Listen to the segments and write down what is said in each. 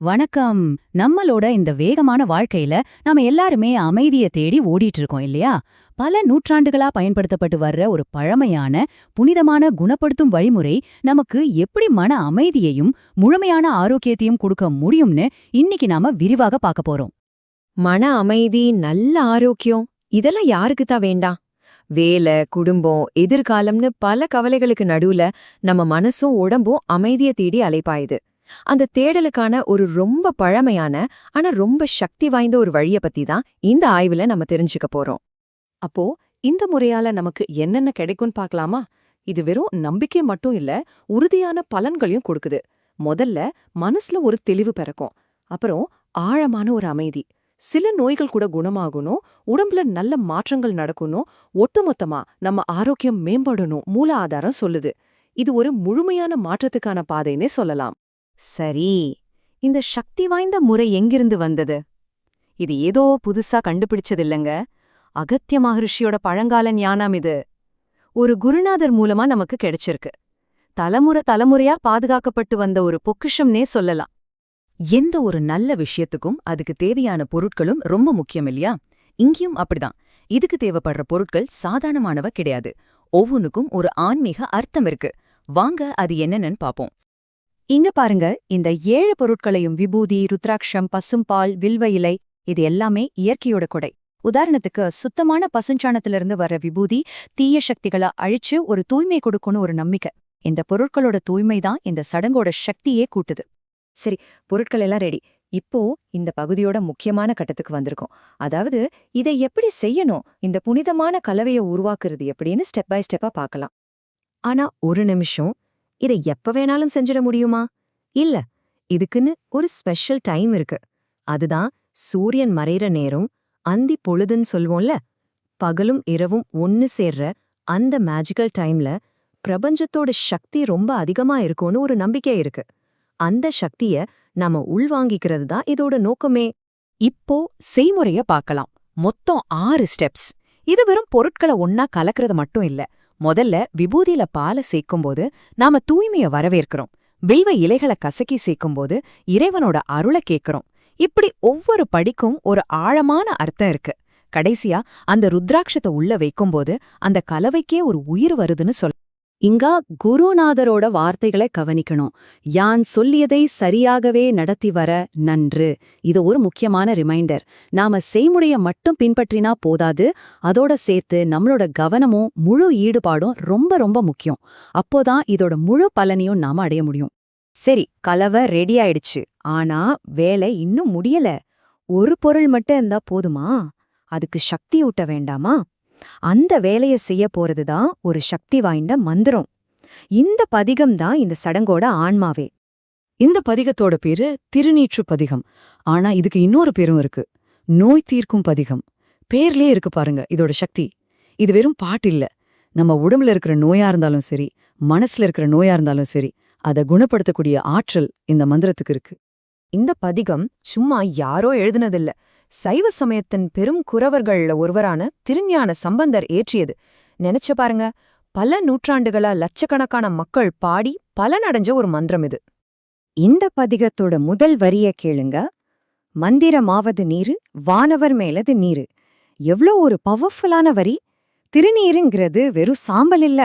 வணக்கம். நம்மளோட இந்த வேகமான வாழ்க்கையில நாம எல்லாருமே அமைதிய தேடி ஓடிட்டு இருக்கோம் இல்லையா? பல நூற்றாண்டுகளா பயன்படுத்தப்பட்டு வர்ற ஒரு பழமையான, புனிதமான குணப்படுத்தும் வழிமுறை நமக்கு எப்படி மன அமைதியையும், முழுமையான ஆரோக்கியத்தையும் கொடுக்க முடியும்னு இன்னைக்கு நாம விரிவாக பார்க்க போறோம். மன அமைதி, நல்ல ஆரோக்கியம் இதெல்லாம் யாருக்கு தான் வேண்டாம்? வேலை, குடும்பம், எதிர்காலம்னு பல கவலைகளுக்கு நடுவுல நம்ம மனசும் உடம்பும் அமைதியை தேடி அலைப்பாயுது. அந்த தேடலுக்கான ஒரு ரொம்ப பழமையான ஆனா ரொம்ப சக்தி வாய்ந்த ஒரு வழிய பத்தி தான் இந்த ஆய்வுல நம்ம தெரிஞ்சுக்க போறோம். அப்போ இந்த முறையால நமக்கு என்னென்ன கிடைக்கும்னு பார்க்கலாமா? இது வெறும் நம்பிக்கை மட்டும் இல்ல, உறுதியான பலன்களையும் கொடுக்குது. முதல்ல மனசுல ஒரு தெளிவு பிறக்கும். அப்புறம் ஆழமான ஒரு அமைதி. சில நோய்கள் கூட குணமாகணும், உடம்புல நல்ல மாற்றங்கள் நடக்கணும், ஒட்டுமொத்தமா நம்ம ஆரோக்கியம் மேம்படணும் மூல ஆதாரம் சொல்லுது. இது ஒரு முழுமையான மாற்றத்துக்கான பாதைன்னே சொல்லலாம். சரி, இந்த சக்தி வாய்ந்த முறை எங்கிருந்து வந்தது? இது ஏதோ புதுசா கண்டுபிடிச்சதில்லைங்க. அகத்திய மகரிஷியோட பழங்கால ஞானம் இது. ஒரு குருநாதர் மூலமா நமக்கு கிடைச்சிருக்கு. தலைமுறையா பாதுகாக்கப்பட்டு வந்த ஒரு பொக்கிஷம்னே சொல்லலாம். எந்த ஒரு நல்ல விஷயத்துக்கும் அதுக்கு தேவையான பொருட்களும் ரொம்ப முக்கியம் இல்லையா? இங்கேயும் அப்படிதான். இதுக்கு தேவைப்படுற பொருட்கள் சாதாரணமானவ கிடையாது. ஒவ்வொன்றுக்கும் ஒரு ஆன்மீக அர்த்தம் இருக்கு. வாங்க அது என்னன்னு பாப்போம். இங்க பாருங்க, இந்த 7 பொருட்களையும் விபூதி, ருத்ராட்சம், பசும்பால், வில்வ இலை இது எல்லாமே இயற்கையோட கொடை. உதாரணத்துக்கு சுத்தமான பசுஞ்சாணத்திலிருந்து வர விபூதி தீய சக்திகளை அழிச்சு ஒரு தூய்மை கொடுக்கணும் ஒரு நம்பிக்கை. இந்த பொருட்களோட தூய்மை தான் இந்த சடங்கோட சக்தியே கூட்டுது. சரி, பொருட்கள் எல்லாம் ரெடி. இப்போ இந்த பகுதியோட முக்கியமான கட்டத்துக்கு வந்திருக்கோம். அதாவது இதை எப்படி செய்யணும், இந்த புனிதமான கலவையை உருவாக்குறது எப்படின்னு ஸ்டெப் பை ஸ்டெப்பா பார்க்கலாம். ஆனா ஒரு நிமிஷம், இதை எப்ப வேணாலும் செஞ்சிட முடியுமா? இல்ல, இதுக்குன்னு ஒரு ஸ்பெஷல் டைம் இருக்கு. அதுதான் சூரியன் மறைற நேரம், அந்தி பொழுதுன்னு சொல்வோம்ல. பகலும் இரவும் ஒன்னு சேர்ற அந்த மேஜிக்கல் டைம்ல பிரபஞ்சத்தோட சக்தி ரொம்ப அதிகமா இருக்கும்னு ஒரு நம்பிக்கை இருக்கு. அந்த சக்திய நாம உள்வாங்கிக்கிறது தான் இதோட நோக்கமே. இப்போ செய்முறைய பார்க்கலாம். மொத்தம் 6 ஸ்டெப்ஸ். இது வெறும் பொருட்களை ஒன்னா கலக்கிறது மட்டும் இல்ல. முதல்ல விபூதியில பாலை சேர்க்கும்போது நாம தூய்மைய வரவேற்கிறோம். வில்வ இலைகளை கசக்கி சேர்க்கும்போது இறைவனோட அருளை கேட்கிறோம். இப்படி ஒவ்வொரு படிக்கும் ஒரு ஆழமான அர்த்தம் இருக்கு. கடைசியா அந்த ருத்ராட்சத்தை உள்ள வைக்கும்போது அந்த கலவைக்கே ஒரு உயிர் வருதுன்னு சொல்ல. இங்க குருநாதரோட வார்த்தைகளை கவனிக்கணும். யான் சொல்லியதை சரியாகவே நடத்தி வர நன்று. இது ஒரு முக்கியமான ரிமைண்டர். நாம செய்முறைய மட்டும் பின்பற்றினா போதாது, அதோட சேர்த்து நம்மளோட கவனமும் முழு ஈடுபாடும் ரொம்ப ரொம்ப முக்கியம். அப்போதான் இதோட முழு பலனையும் நாம அடைய முடியும். சரி, கலவை ரெடி ஆயிடுச்சு. ஆனா வேலை இன்னும் முடியல. ஒரு பொருள் மட்டும் இருந்தா போதுமா? அதுக்கு சக்தி ஊட்ட வேண்டாமா? அந்த வேலைய செய்ய போறதுதான் ஒரு சக்தி வாய்ந்த மந்திரம். இந்த பதிகம் தான் இந்த சடங்கோட ஆன்மாவே. இந்த பதிகத்தோட பேரு திருநீற்று பதிகம். ஆனா இதுக்கு இன்னொரு பேரும் இருக்கு, நோய் தீர்க்கும் பதிகம். பேர்லயே இருக்கு பாருங்க இதோட சக்தி. இது வெறும் பாட்டு இல்ல. நம்ம உடம்புல இருக்கிற நோயா இருந்தாலும் சரி, மனசுல இருக்கிற நோயா இருந்தாலும் சரி, அதை குணப்படுத்தக்கூடிய ஆற்றல் இந்த மந்திரத்துக்கு இருக்கு. இந்த பதிகம் சும்மா யாரோ எழுதுனதில்ல. சைவ சமயத்தின் பெரும் குரவர்கள்ல ஒருவரான திருஞான சம்பந்தர் ஏற்றியது. நினைச்சு பாருங்க, பல நூற்றாண்டுகளா லட்சக்கணக்கான மக்கள் பாடி பலனடைஞ்ச ஒரு மந்திரம் இது. இந்த பதிகத்தோட முதல் வரிய கேளுங்க. மந்திரமாவது நீரு, வானவர் மேலது நீரு. எவ்ளோ ஒரு பவர்ஃபுல்லான வரி! திருநீருங்கிறது வெறும் சாம்பல் இல்ல,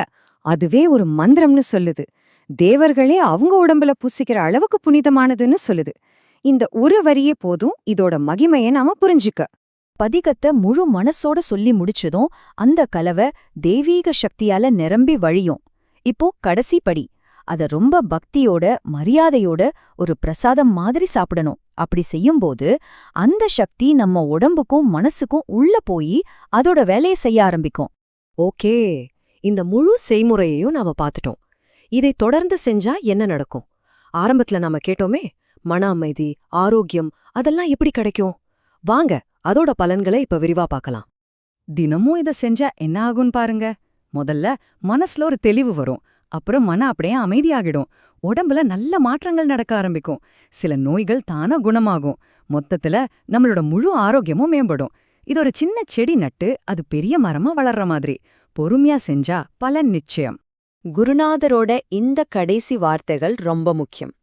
அதுவே ஒரு மந்திரம்னு சொல்லுது. தேவர்களே அவங்க உடம்புல பூசிக்கிற அளவுக்கு புனிதமானதுன்னு சொல்லுது. இந்த ஒரு வரியே போதும் இதோட மகிமையை நாம புரிஞ்சுக்க. பதிகத்தை முழு மனசோட சொல்லி முடிச்சதும் அந்த கலவை தெய்வீக சக்தியால நிரம்பி வழியும். இப்போ கடைசி படி, அத ரொம்ப பக்தியோட மரியாதையோட ஒரு பிரசாதம் மாதிரி சாப்பிடணும். அப்படி செய்யும்போது அந்த சக்தி நம்ம உடம்புக்கும் மனசுக்கும் உள்ள போய் அதோட வேலையை செய்ய ஆரம்பிக்கும். ஓகே, இந்த முழு செய்முறையையும் நாம பார்த்துட்டோம். இதை தொடர்ந்து செஞ்சா என்ன நடக்கும்? ஆரம்பத்துல நாம கேட்டோமே, மன அமைதி, ஆரோக்கியம் அதெல்லாம் எப்படி கிடைக்கும்? வாங்க அதோட பலன்களை இப்ப விரிவா பார்க்கலாம். தினமும் இத செஞ்சா என்ன ஆகும்னு பாருங்க. முதல்ல மனசுல ஒரு தெளிவு வரும். அப்புறம் மன அப்படியே அமைதியாகிடும். உடம்புல நல்ல மாற்றங்கள் நடக்க ஆரம்பிக்கும். சில நோய்கள் தானா குணமாகும். மொத்தத்துல நம்மளோட முழு ஆரோக்கியமும் மேம்படும். இது ஒரு சின்ன செடி நட்டு அது பெரிய மரமா வளர்ற மாதிரி. பொறுமையா செஞ்சா பலன் நிச்சயம். குருநாதரோட இந்த கடைசி வார்த்தைகள் ரொம்ப முக்கியம்.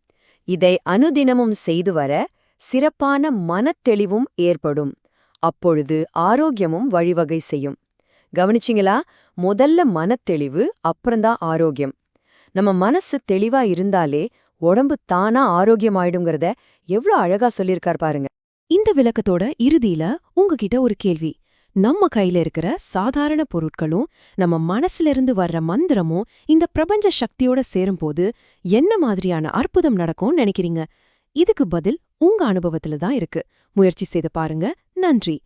இதை அனுதினமும் செய்து வர சிறப்பான மனத்தெளிவும் ஏற்படும். அப்பொழுது ஆரோக்கியமும் வழிவகை செய்யும். கவனிச்சிங்களா? முதல்ல மனத்தெளிவு, அப்புறம்தான் ஆரோக்கியம். நம்ம மனசு தெளிவா இருந்தாலே உடம்பு தானா ஆரோக்கியமாயிடுங்கிறத எவ்ளோ அழகா சொல்லியிருக்கார் பாருங்க. இந்த விளக்கத்தோட இறுதியில உங்ககிட்ட ஒரு கேள்வி. நம்ம கையில இருக்கிற சாதாரண பொருட்களும் நம்ம மனசுல இருந்து வர்ற மந்திரமும் இந்த பிரபஞ்ச சக்தியோட சேரும்போது என்ன மாதிரியான அற்புதம் நடக்கும்னு நினைக்கிறீங்க? இதுக்கு பதில் உங்க அனுபவத்துல தான் இருக்கு. முயற்சி செய்து பாருங்க. நன்றி.